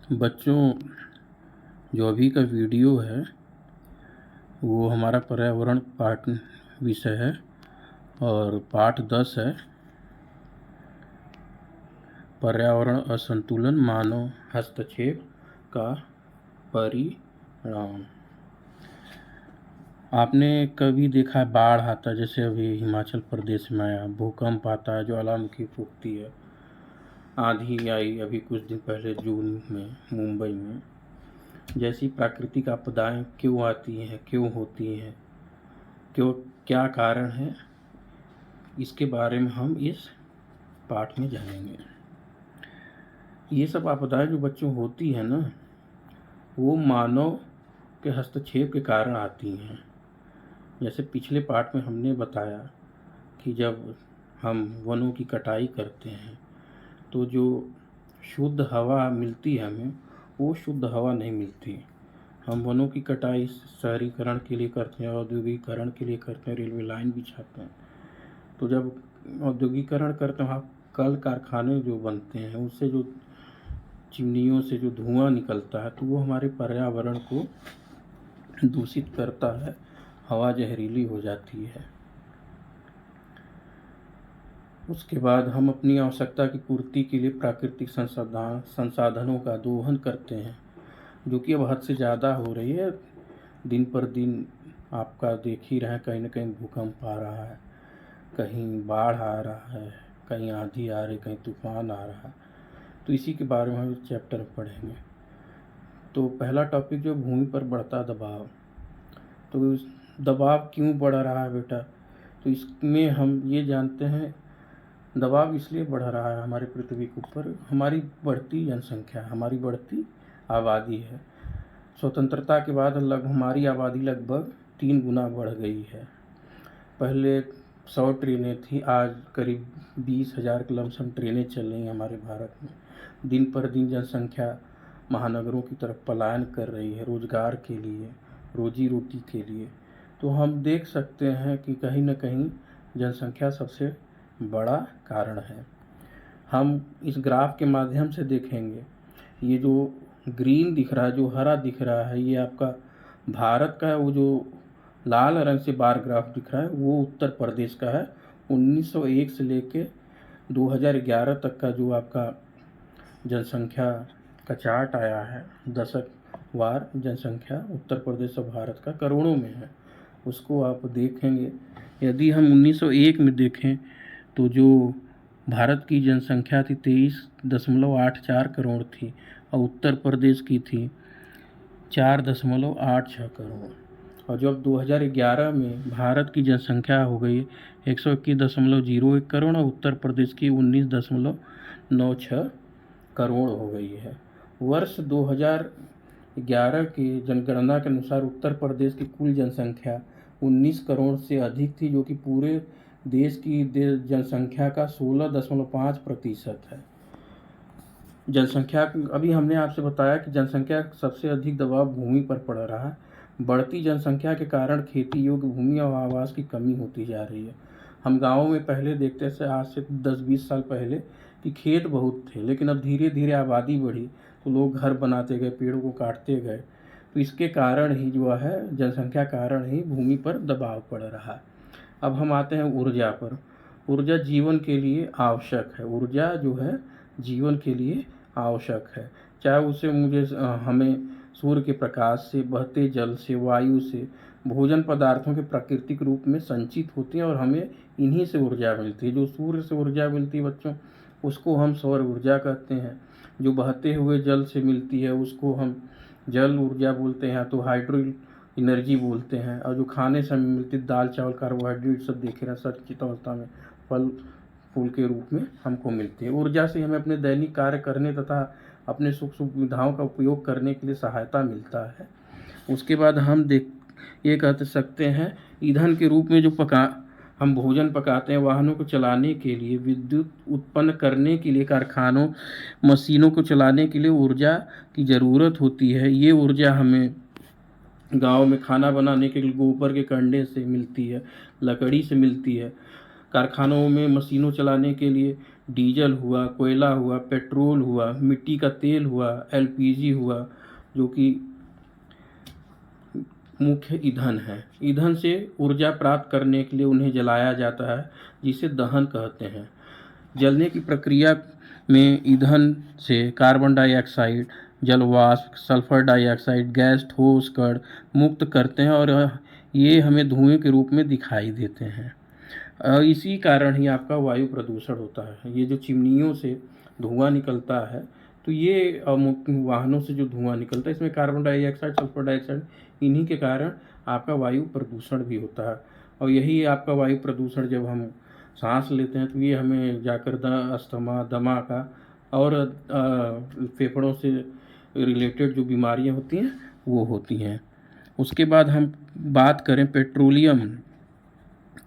बच्चों, जो अभी का वीडियो है वो हमारा पर्यावरण पाठ विषय है और पाठ 10 है, पर्यावरण असंतुलन मानव हस्तक्षेप का परिणाम। आपने कभी देखा है बाढ़ आता, जैसे अभी हिमाचल प्रदेश में आया, भूकंप आता है, ज्वालामुखी फूटती है, आंधी आई अभी कुछ दिन पहले जून में मुंबई में। जैसी प्राकृतिक आपदाएं क्यों आती हैं, क्यों होती हैं, क्यों, क्या कारण है, इसके बारे में हम इस पाठ में जानेंगे। ये सब आपदाएं जो बच्चों होती है ना, वो मानव के हस्तक्षेप के कारण आती हैं। जैसे पिछले पाठ में हमने बताया कि जब हम वनों की कटाई करते हैं तो जो शुद्ध हवा मिलती है हमें, वो शुद्ध हवा नहीं मिलती। हम वनों की कटाई शहरीकरण के लिए करते हैं, औद्योगिकरण के लिए करते हैं, रेलवे लाइन बिछाते हैं। तो जब औद्योगिकरण करते हैं, वहाँ कल कारखाने जो बनते हैं, उससे जो चिमनियों से जो धुआं निकलता है, तो वो हमारे पर्यावरण को दूषित करता है, हवा जहरीली हो जाती है। उसके बाद हम अपनी आवश्यकता की पूर्ति के लिए प्राकृतिक संसाधनों का दोहन करते हैं, जो कि अब हद से ज़्यादा हो रही है। दिन पर दिन आपका देख ही रहे हैं, कहीं ना कहीं भूकंप आ रहा है, कहीं बाढ़ आ रहा है, कहीं आंधी आ रही, कहीं तूफान आ रहा है। तो इसी के बारे में हम इस चैप्टर में पढ़ेंगे। तो पहला टॉपिक जो भूमि पर बढ़ता दबाव। तो दबाव क्यों बढ़ रहा है बेटा? तो इसमें हम ये जानते हैं, दबाव इसलिए बढ़ रहा है हमारे पृथ्वी के ऊपर, हमारी बढ़ती जनसंख्या, हमारी बढ़ती आबादी है। स्वतंत्रता के बाद हमारी आबादी लगभग 3 गुना बढ़ गई है। पहले 100 ट्रेनें थी, आज करीब 20,000 के लमसम ट्रेनें चल रही हैं हमारे भारत में। दिन पर दिन जनसंख्या महानगरों की तरफ पलायन कर रही है, रोजगार के लिए, रोजी रोटी के लिए। तो हम देख सकते हैं कि कहीं ना कहीं जनसंख्या सबसे बड़ा कारण है। हम इस ग्राफ के माध्यम से देखेंगे, ये जो ग्रीन दिख रहा है, जो हरा दिख रहा है, ये आपका भारत का है। वो जो लाल रंग से बार ग्राफ दिख रहा है, वो उत्तर प्रदेश का है। 1901 से लेके 2011 तक का जो आपका जनसंख्या का चार्ट आया है, दशक वार जनसंख्या उत्तर प्रदेश और भारत का करोड़ों में है, उसको आप देखेंगे। यदि हम 1901 में देखें तो जो भारत की जनसंख्या थी 23.84 करोड़ थी, और उत्तर प्रदेश की थी 4.86 करोड़। और जब 2011 में भारत की जनसंख्या हो गई 121.01 करोड़ और उत्तर प्रदेश की 19.96 करोड़ हो गई है। वर्ष 2011 के जनगणना के अनुसार उत्तर प्रदेश की कुल जनसंख्या 19 करोड़ से अधिक थी, जो कि पूरे देश की जनसंख्या का 16.5% है। जनसंख्या, अभी हमने आपसे बताया कि जनसंख्या सबसे अधिक दबाव भूमि पर पड़ रहा है। बढ़ती जनसंख्या के कारण खेती योग्य भूमि और आवास की कमी होती जा रही है। हम गाँवों में पहले देखते थे, आज से 10-20 साल पहले, कि खेत बहुत थे, लेकिन अब धीरे धीरे आबादी बढ़ी तो लोग घर बनाते गए, पेड़ों को काटते गए। तो इसके कारण ही जो है, जनसंख्या कारण ही भूमि पर दबाव पड़ रहा है। अब हम आते हैं ऊर्जा पर। ऊर्जा जीवन के लिए आवश्यक है। ऊर्जा जो है जीवन के लिए आवश्यक है, चाहे उसे हमें सूर्य के प्रकाश से, बहते जल से, वायु से, भोजन पदार्थों के प्राकृतिक रूप में संचित होती हैं और हमें इन्हीं से ऊर्जा मिलती है। जो सूर्य से ऊर्जा मिलती है बच्चों, उसको हम सौर ऊर्जा कहते हैं। जो बहते हुए जल से मिलती है उसको हम जल ऊर्जा बोलते हैं, तो हाइड्रो एनर्जी बोलते हैं। और जो खाने से मिलती दाल चावल कार्बोहाइड्रेट सब देखे रहे, संचित अवस्था में फल फूल के रूप में हमको मिलती है। ऊर्जा से हमें अपने दैनिक कार्य करने तथा अपने सुख सुविधाओं का उपयोग करने के लिए सहायता मिलता है। उसके बाद हम ये कह सकते हैं, ईंधन के रूप में जो हम भोजन पकाते हैं, वाहनों को चलाने के लिए, विद्युत उत्पन्न करने के लिए, कारखानों मशीनों को चलाने के लिए ऊर्जा की ज़रूरत होती है। ये ऊर्जा हमें गांव में खाना बनाने के लिए गोबर के कंडे से मिलती है, लकड़ी से मिलती है। कारखानों में मशीनों चलाने के लिए डीजल हुआ, कोयला हुआ, पेट्रोल हुआ, मिट्टी का तेल हुआ, एलपीजी हुआ, जो कि मुख्य ईंधन है। ईंधन से ऊर्जा प्राप्त करने के लिए उन्हें जलाया जाता है, जिसे दहन कहते हैं। जलने की प्रक्रिया में ईंधन से कार्बन डाइऑक्साइड, जलवाष्प, सल्फर डाइऑक्साइड, गैस, ठोस कण मुक्त करते हैं और ये हमें धुएं के रूप में दिखाई देते हैं। इसी कारण ही आपका वायु प्रदूषण होता है। ये जो चिमनियों से धुआं निकलता है, तो ये वाहनों से जो धुआं निकलता है, इसमें कार्बन डाइऑक्साइड, सल्फर डाइऑक्साइड, इन्हीं के कारण आपका वायु प्रदूषण भी होता है। और यही आपका वायु प्रदूषण जब हम सांस लेते हैं तो ये हमें जाकर अस्थमा, दमा का और फेफड़ों से रिलेटेड जो बीमारियां होती हैं वो होती हैं। उसके बाद हम बात करें पेट्रोलियम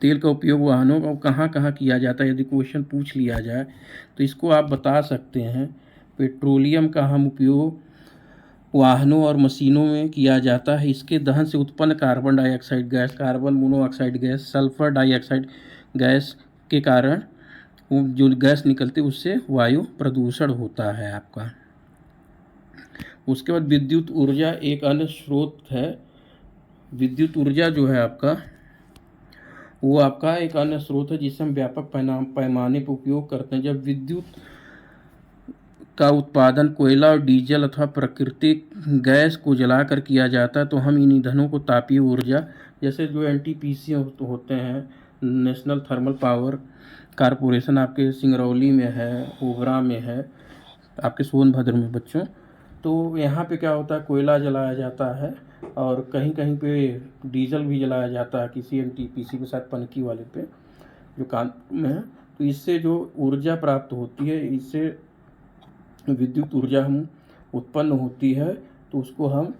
तेल का उपयोग वाहनों का कहाँ कहाँ किया जाता है, यदि क्वेश्चन पूछ लिया जाए तो इसको आप बता सकते हैं। पेट्रोलियम का हम उपयोग वाहनों और मशीनों में किया जाता है। इसके दहन से उत्पन्न carbon dioxide gas, carbon monoxide gas, sulphur dioxide gas के कारण जो गैस निकलती है उससे वायु प्रदूषण होता है आपका। उसके बाद विद्युत ऊर्जा एक अन्य स्रोत है। विद्युत ऊर्जा जो है आपका वो आपका एक अन्य स्रोत है जिसे हम व्यापक पैमाने पर उपयोग करते हैं। जब विद्युत का उत्पादन कोयला और डीजल अथवा प्राकृतिक गैस को जलाकर किया जाता है तो हम इन ईंधनों को तापीय ऊर्जा, जैसे जो एनटीपीसी होते हैं, नेशनल थर्मल पावर कारपोरेशन आपके सिंगरौली में है, ओबरा में है, आपके सोनभद्र में बच्चों, तो यहाँ पे क्या होता है, कोयला जलाया जाता है और कहीं कहीं पे डीजल भी जलाया जाता है, किसी एनटीपीसी के साथ पनकी वाले पे जो कानपुर में है। तो इससे जो ऊर्जा प्राप्त होती है, इससे विद्युत ऊर्जा हम उत्पन्न होती है, तो उसको हम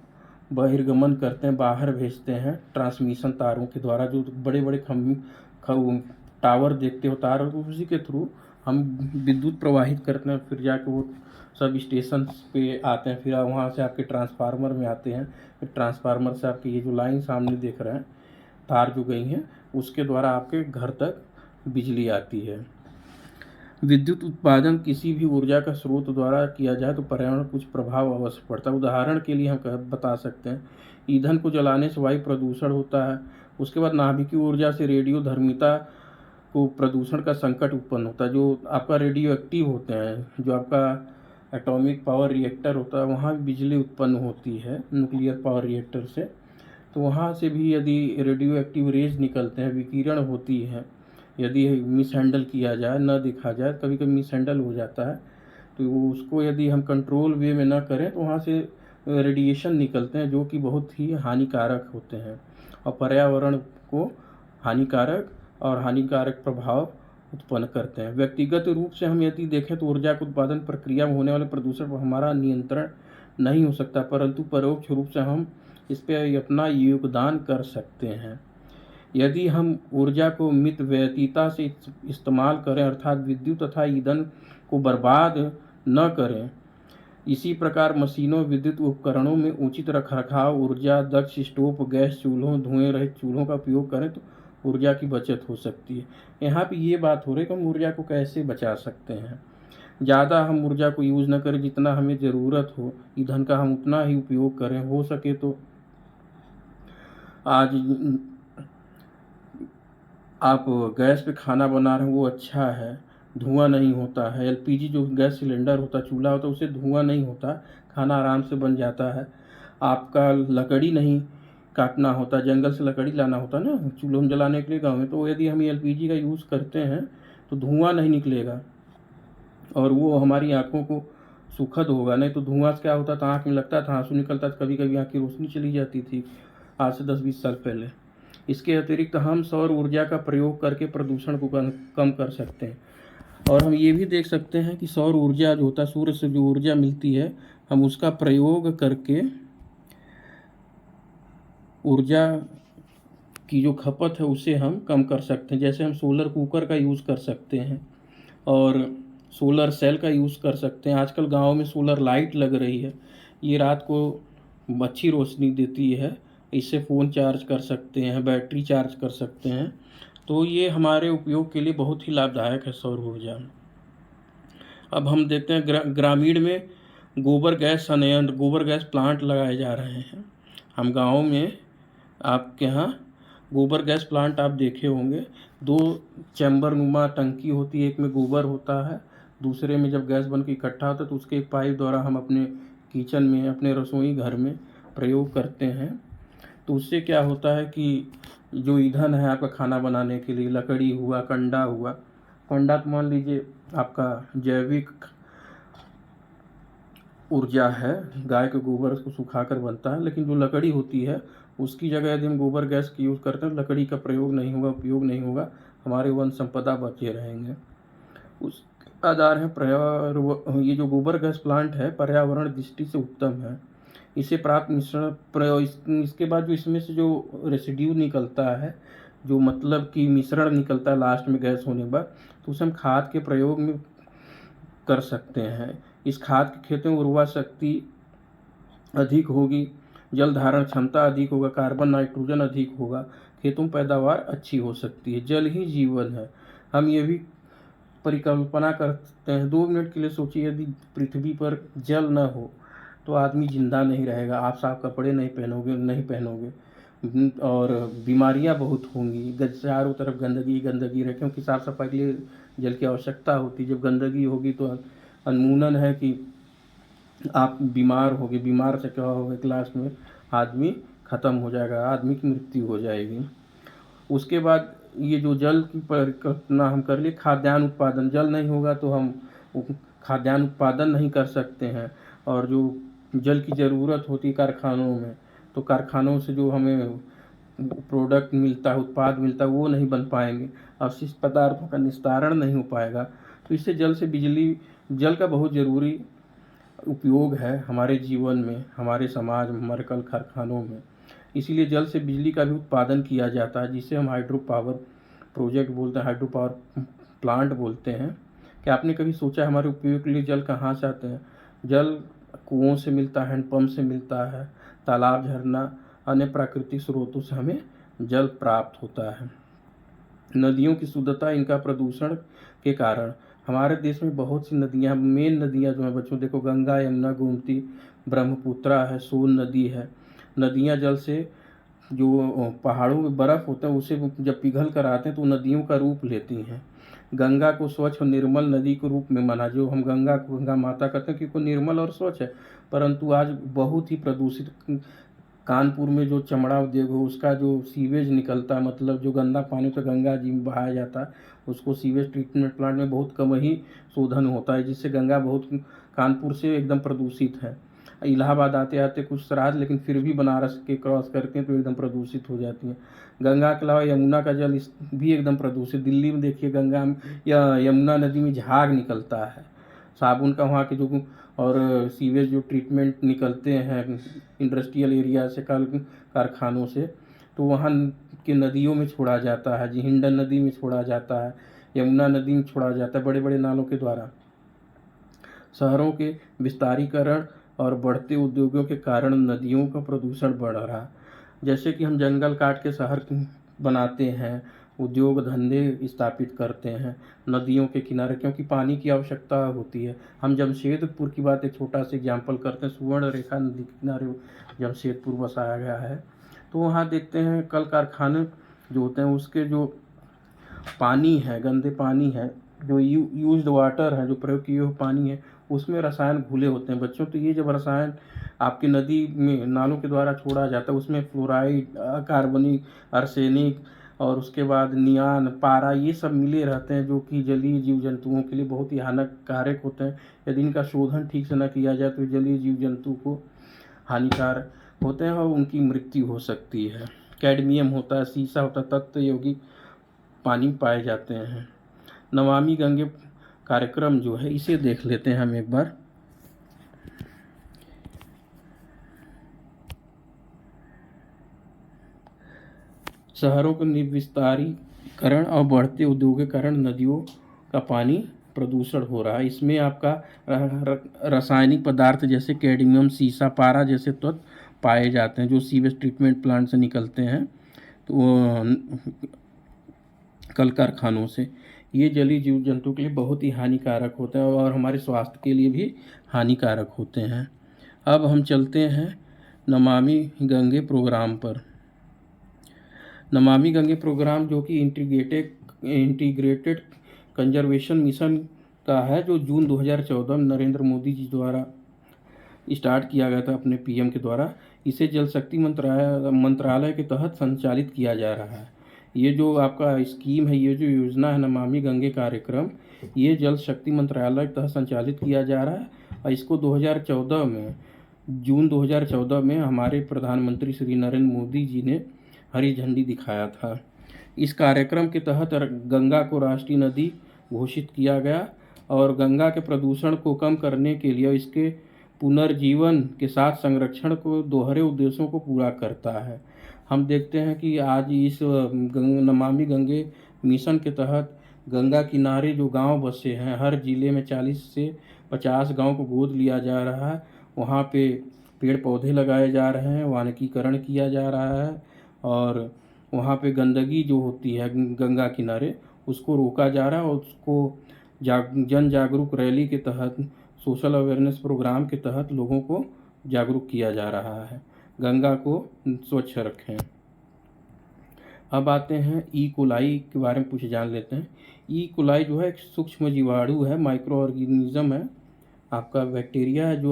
बहिर्गमन करते हैं, बाहर भेजते हैं ट्रांसमिशन तारों के द्वारा। जो बड़े बड़े टावर देखते हो तार, उसी के थ्रू हम विद्युत प्रवाहित करते हैं, फिर जाके वो सब स्टेशन पे आते हैं, फिर वहाँ से आपके ट्रांसफार्मर में आते हैं, फिर ट्रांसफार्मर से आपके ये जो लाइन सामने देख रहे हैं तार जो गई हैं, उसके द्वारा आपके घर तक बिजली आती है। विद्युत उत्पादन किसी भी ऊर्जा का स्रोत द्वारा किया जाए तो पर्यावरण कुछ प्रभाव अवश्य पड़ता है। उदाहरण के लिए हम बता सकते हैं, ईंधन को जलाने से वायु प्रदूषण होता है। उसके बाद नाभिकीय ऊर्जा से रेडियो धर्मिता को प्रदूषण का संकट उत्पन्न होता है। जो आपका रेडियो एक्टिव होते हैं, जो आपका एटॉमिक पावर रिएक्टर होता है, वहाँ बिजली उत्पन्न होती है न्यूक्लियर पावर रिएक्टर से। तो वहाँ से भी यदि रेडियो एक्टिव रेज निकलते हैं, विकिरण होती है, यदि मिस हैंडल किया जाए, न देखा जाए, कभी कभी मिस हैंडल हो जाता है, तो उसको यदि हम कंट्रोल वे में न करें तो वहाँ से रेडिएशन निकलते हैं जो कि बहुत ही हानिकारक होते हैं और पर्यावरण को हानिकारक प्रभाव उत्पन्न करते हैं। व्यक्तिगत रूप से हम यदि देखें तो ऊर्जा के उत्पादन प्रक्रिया में होने वाले प्रदूषण पर हमारा नियंत्रण नहीं हो सकता, परंतु परोक्ष रूप से हम इस पर अपना योगदान कर सकते हैं। यदि हम ऊर्जा को मितव्ययिता से इस्तेमाल करें, अर्थात विद्युत तथा ईंधन को बर्बाद न करें, इसी प्रकार मशीनों, विद्युत उपकरणों में उचित रखरखाव, ऊर्जा दक्ष स्टोव, गैस चूल्हों, धुएं रहित चूल्हों का उपयोग करें तो ऊर्जा की बचत हो सकती है। यहाँ पे ये बात हो रही है कि हम ऊर्जा को कैसे बचा सकते हैं। ज़्यादा हम ऊर्जा को यूज़ न करें, जितना हमें ज़रूरत हो ईंधन का हम उतना ही उपयोग करें। हो सके तो आज आप गैस पे खाना बना रहे हैं वो अच्छा है, धुआं नहीं होता है। एलपीजी जो गैस सिलेंडर होता है, चूल्हा होता है, उससे धुआं नहीं होता, खाना आराम से बन जाता है। आपका लकड़ी नहीं काटना होता, जंगल से लकड़ी लाना होता ना चूल्हों में जलाने के लिए गाँव में। तो यदि हम एलपीजी का यूज़ करते हैं तो धुआं नहीं निकलेगा और वो हमारी आँखों को सुखद होगा। नहीं तो धुआं से क्या होता था, आँख में लगता था, आंसू निकलता था, कभी कभी आँख की रोशनी चली जाती थी आज से 10-20 साल पहले। इसके अतिरिक्त हम सौर ऊर्जा का प्रयोग करके प्रदूषण को कम कर सकते हैं। और हम ये भी देख सकते हैं कि सौर ऊर्जा जो होता है, सूर्य से जो ऊर्जा मिलती है, हम उसका प्रयोग करके ऊर्जा की जो खपत है उसे हम कम कर सकते हैं। जैसे हम सोलर कुकर का यूज़ कर सकते हैं और सोलर सेल का यूज़ कर सकते हैं। आजकल गाँव में सोलर लाइट लग रही है, ये रात को अच्छी रोशनी देती है, इससे फ़ोन चार्ज कर सकते हैं, बैटरी चार्ज कर सकते हैं। तो ये हमारे उपयोग के लिए बहुत ही लाभदायक है सौर ऊर्जा। अब हम देखते हैं ग्रामीण में गोबर गैस संयंत्र, गोबर गैस प्लांट लगाए जा रहे हैं। हम गाँव में आपके यहाँ गोबर गैस प्लांट आप देखे होंगे, 2 चैम्बर नुमा टंकी होती है, एक में गोबर होता है, दूसरे में जब गैस बन के इकट्ठा होता है तो उसके एक पाइप द्वारा हम अपने किचन में, अपने रसोई घर में प्रयोग करते हैं। तो उससे क्या होता है कि जो ईंधन है आपका खाना बनाने के लिए, लकड़ी हुआ, कंडा हुआ, कंडा तो मान लीजिए आपका जैविक ऊर्जा है, गाय के गोबर को सुखाकर बनता है, लेकिन जो लकड़ी होती है उसकी जगह यदि हम गोबर गैस की यूज़ करते हैं, लकड़ी का प्रयोग नहीं होगा, उपयोग नहीं होगा, हमारे वन संपदा बचे रहेंगे। उस आधार है ये जो गोबर गैस प्लांट है पर्यावरण दृष्टि से उत्तम है। इसे प्राप्त मिश्रण प्रयोग इसके बाद जो इसमें से जो रेसिड्यू निकलता है, जो मतलब कि मिश्रण निकलता है लास्ट में गैस होने के बाद, तो उसे हम खाद के प्रयोग में कर सकते हैं। इस खाद के खेतों में उर्वरा शक्ति अधिक होगी, जल धारण क्षमता अधिक होगा, कार्बन नाइट्रोजन अधिक होगा, खेतों में पैदावार अच्छी हो सकती है। जल ही जीवन है। हम ये भी परिकल्पना करते हैं, 2 मिनट के लिए सोचिए, यदि पृथ्वी पर जल न हो तो आदमी जिंदा नहीं रहेगा। आप साफ कपड़े नहीं पहनोगे और बीमारियां बहुत होंगी। चारों तरफ गंदगी गंदगी रहे, क्योंकि साफ सफाई के लिए जल की आवश्यकता होती है। जब गंदगी होगी तो अनमूनन है कि आप बीमार होगे, बीमार से क्या होगा कि लास्ट में आदमी ख़त्म हो जाएगा, आदमी की मृत्यु हो जाएगी। उसके बाद ये जो जल की परिकल्पना हम कर लिए, खाद्यान्न उत्पादन, जल नहीं होगा तो हम खाद्यान्न उत्पादन नहीं कर सकते हैं। और जो जल की ज़रूरत होती है कारखानों में, तो कारखानों से जो हमें प्रोडक्ट मिलता है, उत्पाद मिलता है, वो नहीं बन पाएंगे, अवशिष्ट पदार्थों का निस्तारण नहीं हो पाएगा। तो इससे जल से बिजली, जल का बहुत ज़रूरी उपयोग है हमारे जीवन में, हमारे समाज में, हमारे कल कारखानों में। इसीलिए जल से बिजली का भी उत्पादन किया जाता है, जिसे हम हाइड्रो पावर प्रोजेक्ट बोलते हैं, हाइड्रो पावर प्लांट बोलते हैं। क्या आपने कभी सोचा हमारे उपयोग के लिए जल कहाँ से आते हैं? जल कुओं से मिलता है, हैंडपम्प से मिलता है, तालाब, झरना, अन्य प्राकृतिक स्रोतों से हमें जल प्राप्त होता है। नदियों की शुद्धता, इनका प्रदूषण के कारण हमारे देश में बहुत सी नदियाँ, मेन नदियाँ जो हैं बच्चों, देखो गंगा, यमुना, गोमती, ब्रह्मपुत्रा है, सोन नदी है। नदियाँ जल से, जो पहाड़ों में बर्फ़ होता है उसे जब पिघल कर आते हैं तो नदियों का रूप लेती हैं। गंगा को स्वच्छ और निर्मल नदी के रूप में माना, जो हम गंगा को गंगा माता कहते हैं क्योंकि निर्मल और स्वच्छ है, परंतु आज बहुत ही प्रदूषित। कानपुर में जो चमड़ा उद्योग हो उसका जो सीवेज निकलता है, मतलब जो गंदा पानी तो गंगा जी में बहाया जाता है, उसको सीवेज ट्रीटमेंट प्लांट में बहुत कम ही शोधन होता है, जिससे गंगा बहुत कानपुर से एकदम प्रदूषित है। इलाहाबाद आते आते कुछ रात, लेकिन फिर भी बनारस के क्रॉस करते हैं तो एकदम प्रदूषित हो जाती है। गंगा के अलावा यमुना का जल भी एकदम प्रदूषित। दिल्ली में देखिए गंगा या यमुना नदी में झाग निकलता है साबुन का, वहाँ के जो और सीवेज जो ट्रीटमेंट निकलते हैं इंडस्ट्रियल एरिया से, कारखानों से, तो वहाँ के नदियों में छोड़ा जाता है, हिंडन नदी में छोड़ा जाता है, यमुना नदी में छोड़ा जाता है, बड़े बड़े नालों के द्वारा। शहरों के विस्तारीकरण और बढ़ते उद्योगों के कारण नदियों का प्रदूषण बढ़ रहा। जैसे कि हम जंगल काट के शहर बनाते हैं, उद्योग धंधे स्थापित करते हैं नदियों के किनारे, क्योंकि पानी की आवश्यकता होती है। हम जमशेदपुर की बात एक छोटा सा एग्जाम्पल करते हैं। सुवर्ण रेखा नदी के किनारे जमशेदपुर बसाया गया है, तो वहाँ देखते हैं कल कारखाने जो होते हैं उसके जो पानी है, गंदे पानी है, जो यूज्ड वाटर है, जो प्रयोग किए हुए पानी है, उसमें रसायन घुले होते हैं बच्चों। तो ये जब रसायन आपकी नदी में नालों के द्वारा छोड़ा जाता है, उसमें फ्लोराइड, कार्बनिक, आर्सेनिक और उसके बाद नियान, पारा, ये सब मिले रहते हैं, जो कि जलीय जीव जंतुओं के लिए बहुत ही हानिकारक होते हैं। यदि इनका शोधन ठीक से न किया जाए तो जलीय जीव जंतु को हानिकारक होते हैं और उनकी मृत्यु हो सकती है। कैडमियम होता है, सीसा होता है, तत्व यौगिक पानी पाए जाते हैं। नमामि गंगे कार्यक्रम जो है इसे देख लेते हैं हम एक बार। शहरों के विस्तारीकरण और बढ़ते उद्योगों के कारण नदियों का पानी प्रदूषण हो रहा है। इसमें आपका रासायनिक पदार्थ जैसे कैडमियम, सीसा, पारा जैसे तत्व पाए जाते हैं, जो सीवेज ट्रीटमेंट प्लांट से निकलते हैं, तो कल कारखानों से। ये जलीय जीव जंतु के लिए बहुत ही हानिकारक होते हैं और हमारे स्वास्थ्य के लिए भी हानिकारक होते हैं। अब हम चलते हैं नमामि गंगे प्रोग्राम पर। नमामि गंगे प्रोग्राम जो कि इंटीग्रेटेड कंजर्वेशन मिशन का है, जो जून 2014 में नरेंद्र मोदी जी द्वारा स्टार्ट किया गया था अपने पीएम के द्वारा। इसे जल शक्ति मंत्रालय के तहत संचालित किया जा रहा है। ये जो आपका स्कीम है, ये जो योजना है नमामि गंगे कार्यक्रम, ये जल शक्ति मंत्रालय के तहत संचालित किया जा रहा है और इसको 2014 में जून 2014 में हमारे प्रधानमंत्री श्री नरेंद्र मोदी जी ने हरी झंडी दिखाया था। इस कार्यक्रम के तहत गंगा को राष्ट्रीय नदी घोषित किया गया और गंगा के प्रदूषण को कम करने के लिए इसके पुनर्जीवन के साथ संरक्षण को दोहरे उद्देश्यों को पूरा करता है। हम देखते हैं कि आज इस नमामि गंगे मिशन के तहत गंगा किनारे जो गांव बसे हैं, हर जिले में 40 से 50 गांव को गोद लिया जा रहा है। वहाँ पे पेड़ पौधे लगाए जा रहे हैं, वानिकीकरण किया जा रहा है और वहाँ पे गंदगी जो होती है गंगा किनारे उसको रोका जा रहा है और उसको जन जागरूक रैली के तहत, सोशल अवेयरनेस प्रोग्राम के तहत लोगों को जागरूक किया जा रहा है। गंगा को स्वच्छ रखें। अब आते हैं ई कोलाई के बारे में कुछ जान लेते हैं। ई कोलाई जो है एक सूक्ष्म जीवाणु है, माइक्रो ऑर्गेनिज्म है, आपका बैक्टीरिया है जो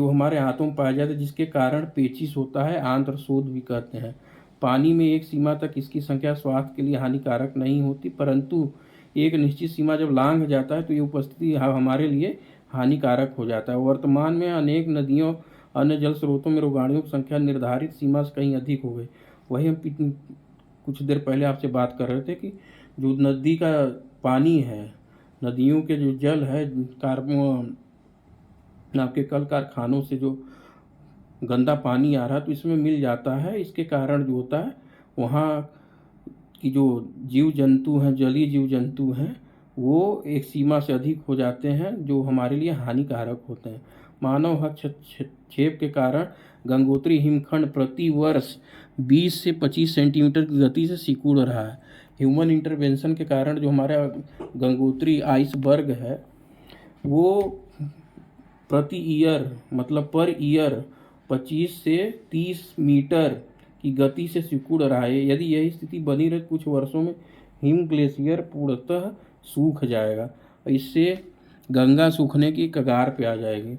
हमारे हाथों में पाया जाता है, जिसके कारण पेचिश होता है, आंत्र शोथ भी कहते हैं। पानी में एक सीमा तक इसकी संख्या स्वास्थ्य के लिए हानिकारक नहीं होती, परंतु एक निश्चित सीमा जब लांघ जाता है तो ये उपस्थिति हमारे लिए हानिकारक हो जाता है। वर्तमान में अनेक नदियों, अन्य जल स्रोतों में रोगाणुओं की संख्या निर्धारित सीमा से कहीं अधिक हो गई। वही हम कुछ देर पहले आपसे बात कर रहे थे कि जो नदी का पानी है, नदियों के जो जल है, आपके कल कारखानों से जो गंदा पानी आ रहा है तो इसमें मिल जाता है। इसके कारण जो होता है वहाँ की जो जीव जंतु हैं, जलीय जीव जंतु हैं, वो एक सीमा से अधिक हो जाते हैं जो हमारे लिए हानिकारक होते हैं। मानव हस्तक्षेप के कारण गंगोत्री हिमखंड प्रति वर्ष 20 से 25 सेंटीमीटर की गति से सिकुड़ रहा है। ह्यूमन इंटरवेंशन के कारण जो हमारा गंगोत्री आइसबर्ग है वो प्रति ईयर मतलब पर ईयर 25 से 30 मीटर की गति से सिकुड़ रहा है। यदि यही स्थिति बनी रहे कुछ वर्षों में हिम ग्लेशियर पूर्णतः सूख जाएगा। इससे गंगा सूखने की कगार पे आ जाएगी।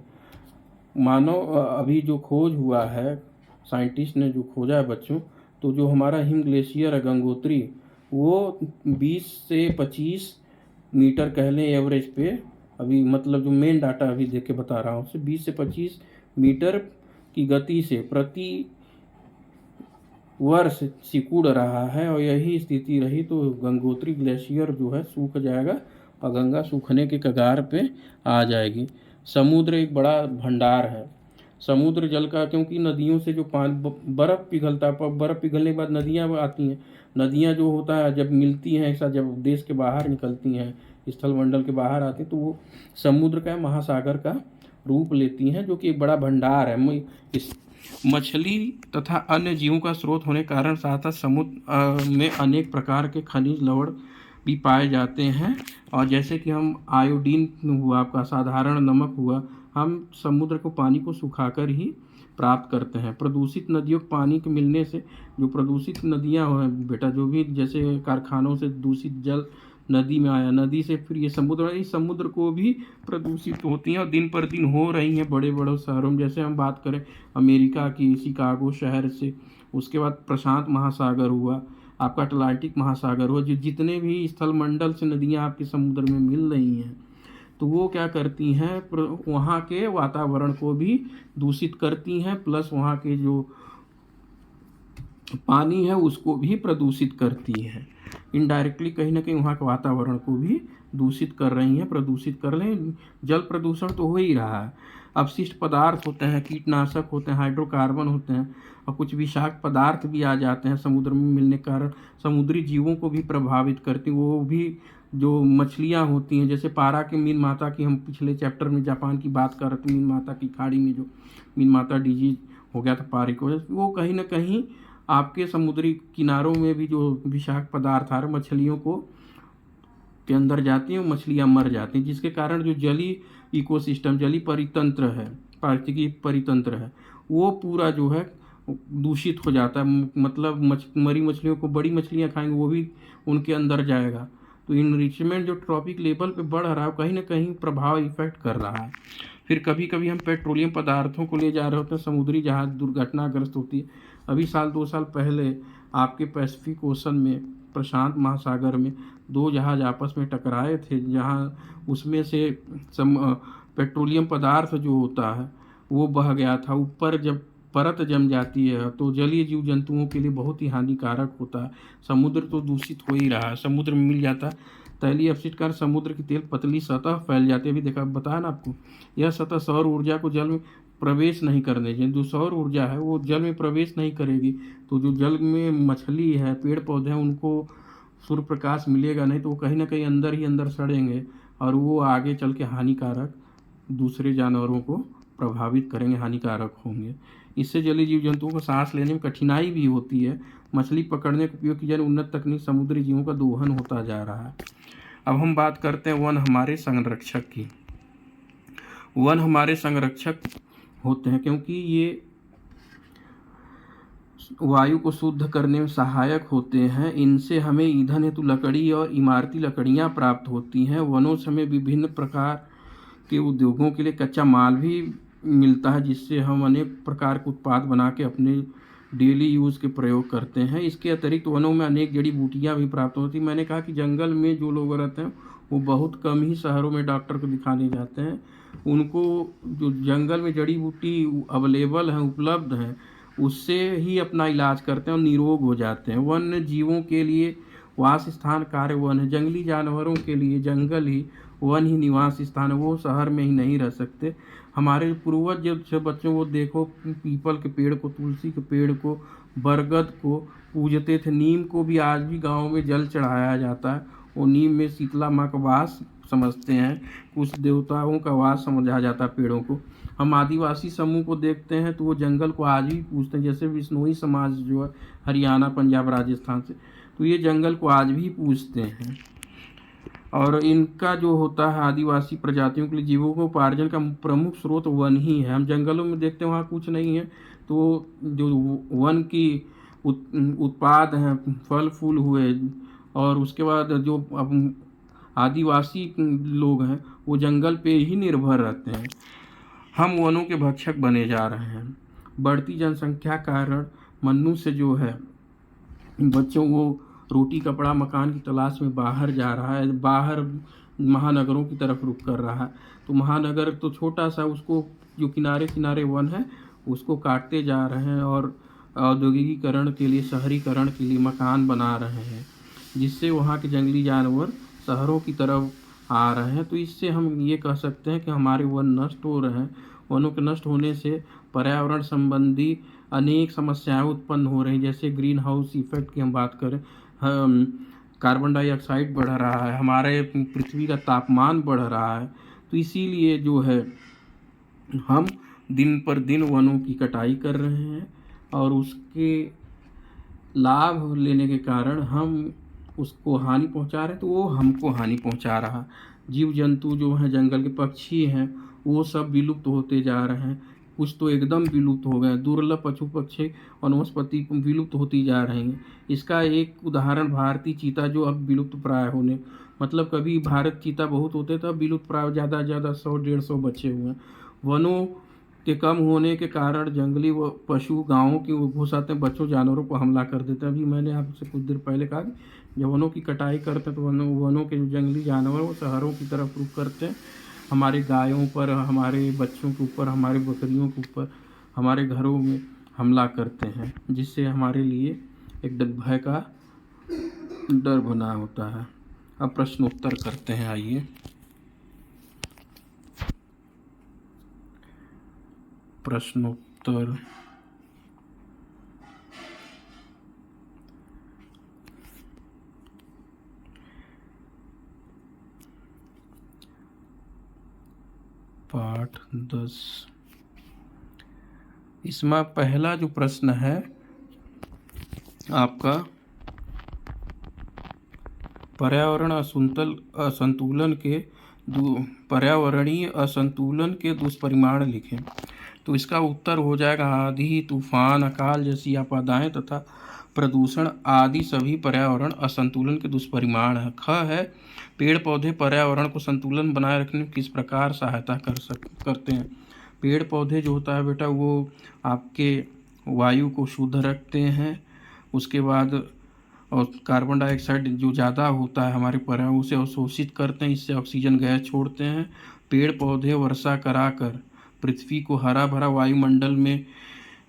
मानो अभी जो खोज हुआ है, साइंटिस्ट ने जो खोजा है बच्चों, तो जो हमारा हिम ग्लेशियर है गंगोत्री, वो 20 से 25 मीटर कह लें एवरेज पे, अभी मतलब जो मेन डाटा अभी देख के बता रहा हूँ, उससे 20 से 25 मीटर की गति से प्रति वर्ष सिकुड़ रहा है। और यही स्थिति रही तो गंगोत्री ग्लेशियर जो है सूख जाएगा और गंगा सूखने के कगार पे आ जाएगी। समुद्र एक बड़ा भंडार है। समुद्र जल का, क्योंकि नदियों से जो पानी बर्फ़ पिघलता है, बर्फ़ पिघलने के बाद नदियाँ आती हैं। नदियाँ जो होता है जब मिलती हैं एक साथ, जब देश के बाहर निकलती हैं, स्थलमंडल के बाहर आती हैं, तो वो समुद्र का, महासागर का रूप लेती हैं, जो कि एक बड़ा भंडार है। इस मछली तथा अन्य जीवों का स्रोत होने के कारण साथ समुद्र में अनेक प्रकार के खनिज लवण भी पाए जाते हैं। और जैसे कि हम आयोडीन हुआ, आपका साधारण नमक हुआ, हम समुद्र को पानी को सुखाकर ही प्राप्त करते हैं। प्रदूषित नदियों के पानी के मिलने से, जो प्रदूषित नदियाँ हैं बेटा, जो भी जैसे कारखानों से दूषित जल नदी में आया, नदी से फिर ये समुद्र को भी प्रदूषित होती हैं और दिन पर दिन हो रही हैं बड़े बड़े शहरों में। जैसे हम बात करें अमेरिका की शिकागो शहर से, उसके बाद प्रशांत महासागर हुआ, आपका अटलांटिक महासागर हुआ, जो जितने भी स्थलमंडल से नदियाँ आपके समुद्र में मिल रही हैं, तो वो क्या करती हैं, वहाँ के वातावरण को भी दूषित करती हैं, प्लस वहाँ के जो पानी है उसको भी प्रदूषित करती है। इनडायरेक्टली कहीं ना कहीं वहाँ के वातावरण को भी दूषित कर रही हैं, प्रदूषित कर रहे हैं। जल प्रदूषण तो हो ही रहा है। अपशिष्ट पदार्थ होते हैं, कीटनाशक होते हैं, हाइड्रोकार्बन होते हैं और कुछ विषाक्त पदार्थ भी आ जाते हैं समुद्र में मिलने के कारण, समुद्री जीवों को भी प्रभावित करती। वो भी जो मछलियाँ होती हैं, जैसे पारा के मीन माता की, हम पिछले चैप्टर में जापान की बात कर रहे थे, मीन माता की खाड़ी में जो मीन माता डिजीज हो गया था पारे को, वो कहीं ना कहीं आपके समुद्री किनारों में भी जो विषाक्त पदार्थ आ रहे मछलियों को के अंदर जाती हैं, मछलियाँ मर जाती हैं, जिसके कारण जो जलीय इकोसिस्टम, जलीय परितंत्र है, पारिस्थितिकी परितंत्र है, वो पूरा जो है दूषित हो जाता है। मतलब मरी मछलियों को बड़ी मछलियाँ खाएंगे वो भी उनके अंदर जाएगा। तो इनरिचमेंट जो ट्रॉपिक लेवल पे बढ़ रहा है कहीं ना कहीं प्रभाव इफेक्ट कर रहा है। फिर कभी कभी हम पेट्रोलियम पदार्थों को ले जा रहे होते हैं, समुद्री जहाज दुर्घटनाग्रस्त होती है। अभी 2 साल पहले आपके पैसिफिक ओशन में, प्रशांत महासागर में 2 जहाज आपस में टकराए थे, जहाँ उसमें से पेट्रोलियम पदार्थ जो होता है वो बह गया था। ऊपर जब परत जम जाती है तो जलीय जीव जंतुओं के लिए बहुत ही हानिकारक होता है। समुद्र तो दूषित हो ही रहा है, समुद्र में मिल जाता है तैलीय अपशिष्ट कारण समुद्र की तेल पतली सतह फैल जाती है। अभी देखा बताया ना आपको, यह सतह सौर ऊर्जा को जल में प्रवेश नहीं करने देगी। जो सौर ऊर्जा है वो जल में प्रवेश नहीं करेगी तो जो जल में मछली है, पेड़ पौधे हैं, उनको सूर्य प्रकाश मिलेगा नहीं, तो वो कहीं ना कहीं अंदर ही अंदर सड़ेंगे और वो आगे चल के हानिकारक दूसरे जानवरों को प्रभावित करेंगे, हानिकारक होंगे। इससे जलीय जीव जंतुओं को सांस लेने में कठिनाई भी होती है। मछली पकड़ने के उपयोग की जाने उन्नत तकनीक समुद्री जीवों का दोहन होता जा रहा है। अब हम बात करते हैं वन हमारे संरक्षक की। वन हमारे संरक्षक होते हैं क्योंकि ये वायु को शुद्ध करने में सहायक होते हैं। इनसे हमें ईंधन हेतु लकड़ी और इमारती लकड़ियाँ प्राप्त होती हैं। वनों से हमें विभिन्न प्रकार के उद्योगों के लिए कच्चा माल भी मिलता है, जिससे हम अनेक प्रकार के उत्पाद बना के अपने डेली यूज़ के प्रयोग करते हैं। इसके अतिरिक्त वनों में अनेक जड़ी बूटियाँ भी प्राप्त होती हैं। मैंने कहा कि जंगल में जो लोग रहते हैं वो बहुत कम ही शहरों में डॉक्टर को दिखाने जाते हैं। उनको जो जंगल में जड़ी बूटी अवेलेबल हैं, उपलब्ध हैं, उससे ही अपना इलाज करते हैं और निरोग हो जाते हैं। वन्य जीवों के लिए वास स्थान कार्य वन है। जंगली जानवरों के लिए जंगल ही वन ही निवास स्थान है, वो शहर में ही नहीं रह सकते। हमारे पूर्वज जब बच्चों को देखो, पीपल के पेड़ को, तुलसी के पेड़ को, बरगद को पूजते थे। नीम को भी आज भी गाँव में जल चढ़ाया जाता है। वो नीम में शीतला माँ का वास समझते हैं, कुछ देवताओं का वास समझा जाता है पेड़ों को। हम आदिवासी समूह को देखते हैं तो वो जंगल को आज भी पूजते हैं। जैसे बिश्नोई समाज जो है हरियाणा, पंजाब, राजस्थान से, तो ये जंगल को आज भी पूजते हैं। और इनका जो होता है आदिवासी प्रजातियों के लिए जीवों को उपार्जन का प्रमुख स्रोत वन ही है। हम जंगलों में देखते हैं वहाँ कुछ नहीं है, तो जो वन की उत्पाद हैं, फल फूल हुए, और उसके बाद जो आदिवासी लोग हैं वो जंगल पे ही निर्भर रहते हैं। हम वनों के भक्षक बने जा रहे हैं। बढ़ती जनसंख्या कारण मनुष्य जो है बच्चों को रोटी कपड़ा मकान की तलाश में बाहर जा रहा है, बाहर महानगरों की तरफ रुख कर रहा है। तो महानगर तो छोटा सा, उसको जो किनारे किनारे वन है उसको काटते जा रहे हैं और औद्योगिकीकरण के लिए, शहरीकरण के लिए मकान बना रहे हैं, जिससे वहाँ के जंगली जानवर शहरों की तरफ आ रहे हैं। तो इससे हम ये कह सकते हैं कि हमारे वन नष्ट हो रहे हैं। वनों के नष्ट होने से पर्यावरण संबंधी अनेक समस्याएं उत्पन्न हो रही, जैसे ग्रीन हाउस इफेक्ट की हम बात करें, कार्बन डाइऑक्साइड बढ़ रहा है, हमारे पृथ्वी का तापमान बढ़ रहा है। तो इसीलिए जो है हम दिन पर दिन वनों की कटाई कर रहे हैं और उसके लाभ लेने के कारण हम उसको हानि पहुंचा रहे हैं, तो वो हमको हानि पहुंचा रहा। जीव जंतु जो हैं, जंगल के पक्षी हैं, वो सब विलुप्त होते जा रहे हैं। कुछ तो एकदम विलुप्त हो गए। दुर्लभ पशु पक्षी वनस्पति विलुप्त होती जा रही हैं। इसका एक उदाहरण भारतीय चीता, जो अब विलुप्त प्राय होने, मतलब कभी भारत चीता बहुत होते थे, अब विलुप्त प्राय ज़्यादा से ज़्यादा 100-150 बचे हुए हैं। वनों के कम होने के कारण जंगली व पशु गाँवों की घुस आते हैं, बच्चों जानवरों को हमला कर देते हैं। अभी मैंने आपसे कुछ देर पहले कहा कि जब वनों की कटाई करते हैं तो वनों के जो जंगली जानवर वो शहरों की तरफ रुख करते हैं, हमारे गायों पर, हमारे बच्चों के ऊपर, हमारे बकरियों के ऊपर, हमारे घरों में हमला करते हैं, जिससे हमारे लिए एक भय का डर बना होता है। अब प्रश्नोत्तर करते हैं, आइए। प्रश्नोत्तर पाठ 10। इसमें पहला जो प्रश्न है आपका, पर्यावरणीय असंतुलन के दुष्परिणाम लिखें। तो इसका उत्तर हो जाएगा आंधी, तूफान, अकाल जैसी आपदाएं तथा प्रदूषण आदि सभी पर्यावरण असंतुलन के दुष्परिणाम है। ख है पेड़ पौधे पर्यावरण को संतुलन बनाए रखने में किस प्रकार सहायता करते हैं। पेड़ पौधे जो होता है बेटा वो आपके वायु को शुद्ध रखते हैं, उसके बाद और कार्बन डाइऑक्साइड जो ज़्यादा होता है हमारे पर्यावरण उसे अवशोषित करते हैं, इससे ऑक्सीजन गैस छोड़ते हैं। पेड़ पौधे वर्षा कराकर पृथ्वी को हरा भरा वायुमंडल में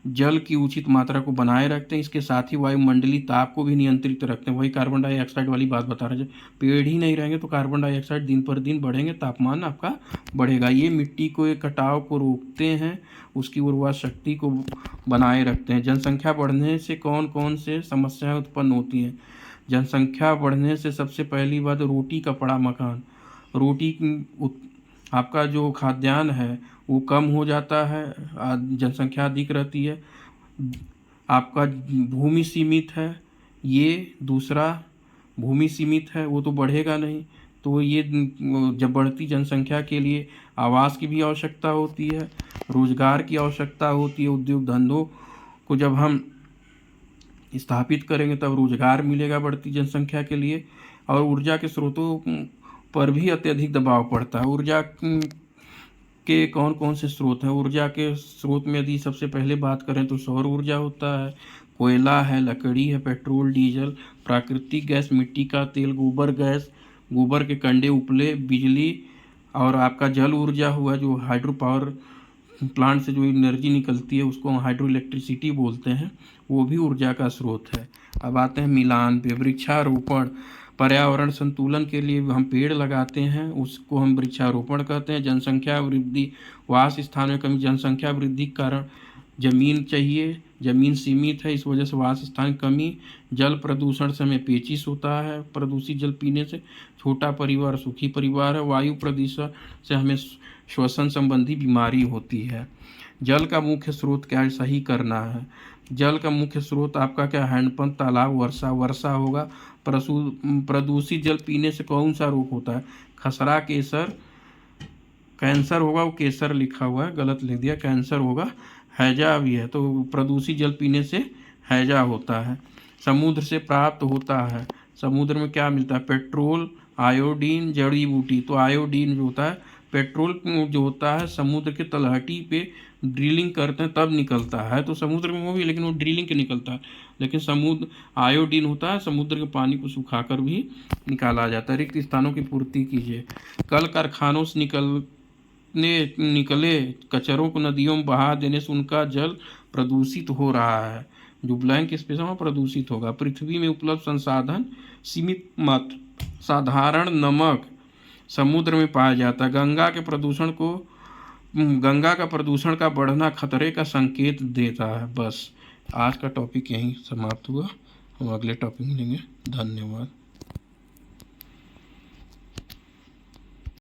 जल की उचित मात्रा को बनाए रखते हैं, इसके साथ ही वायुमंडलीय ताप को भी नियंत्रित रखते हैं। वही कार्बन डाइऑक्साइड वाली बात बता रहे हैं, पेड़ ही नहीं रहेंगे तो कार्बन डाइऑक्साइड दिन पर दिन बढ़ेंगे, तापमान आपका बढ़ेगा। ये मिट्टी को एक कटाव को रोकते हैं, उसकी उर्वरा शक्ति को बनाए रखते हैं। जनसंख्या बढ़ने से कौन कौन से समस्याएं उत्पन्न होती हैं। जनसंख्या बढ़ने से सबसे पहली बात रोटी कपड़ा मकान, आपका जो खाद्यान्न है वो कम हो जाता है, जनसंख्या अधिक रहती है। आपका भूमि सीमित है, ये दूसरा भूमि सीमित है वो तो बढ़ेगा नहीं, तो ये जब बढ़ती जनसंख्या के लिए आवास की भी आवश्यकता होती है, रोजगार की आवश्यकता होती है। उद्योग धंधों को जब हम स्थापित करेंगे तब रोजगार मिलेगा बढ़ती जनसंख्या के लिए। और ऊर्जा के स्रोतों पर भी अत्यधिक दबाव पड़ता है। ऊर्जा के कौन कौन से स्रोत हैं। ऊर्जा के स्रोत में यदि सबसे पहले बात करें तो सौर ऊर्जा होता है, कोयला है, लकड़ी है, पेट्रोल, डीजल, प्राकृतिक गैस, मिट्टी का तेल, गोबर गैस, गोबर के कंडे, उपले, बिजली और आपका जल ऊर्जा हुआ जो हाइड्रो पावर प्लांट से जो एनर्जी निकलती है उसको हम हाइड्रो इलेक्ट्रिसिटी बोलते हैं, वो भी ऊर्जा का स्रोत है। अब आते हैं मिलान पे। वृक्षारोपण, पर्यावरण संतुलन के लिए हम पेड़ लगाते हैं, उसको हम वृक्षारोपण कहते हैं। जनसंख्या वृद्धि, वास स्थान में कमी, जनसंख्या वृद्धि के कारण जमीन चाहिए, जमीन सीमित है, इस वजह से वास स्थान कमी। जल प्रदूषण से हमें पेचिश होता है, प्रदूषित जल पीने से। छोटा परिवार सुखी परिवार है। वायु प्रदूषण से हमें श्वसन संबंधी बीमारी होती है। जल का मुख्य स्रोत क्या है, सही करना है। जल का मुख्य स्रोत आपका क्या, हैंडपंप, तालाब, वर्षा होगा। प्रदूषित जल पीने से कौन सा रोग होता है, खसरा, केसर, कैंसर होगा, वो केसर लिखा हुआ है गलत लिख दिया, कैंसर होगा। हैजा भी है, तो प्रदूषित जल पीने से हैजा होता है। समुद्र से प्राप्त होता है, समुद्र में क्या मिलता है, पेट्रोल, आयोडीन, जड़ी बूटी। तो आयोडीन जो होता है, पेट्रोल जो होता है समुद्र के तलहटी पे ड्रिलिंग करते हैं तब निकलता है, तो समुद्र में वो भी लेकिन वो ड्रिलिंग के निकलता है। लेकिन समुद्र आयोडीन होता है, समुद्र के पानी को सुखाकर भी निकाला जाता है। रिक्त स्थानों की पूर्ति कीजिए। कल कारखानों से निकले कचरों को नदियों में बहा देने से उनका जल प्रदूषित हो रहा है। जो ब्लैंक स्पेस है प्रदूषित होगा। पृथ्वी में उपलब्ध संसाधन सीमित मात्र, साधारण नमक समुद्र में पाया जाता है। गंगा का प्रदूषण का बढ़ना खतरे का संकेत देता है। बस आज का टॉपिक यहीं समाप्त हुआ, हम अगले टॉपिक में लेंगे। धन्यवाद।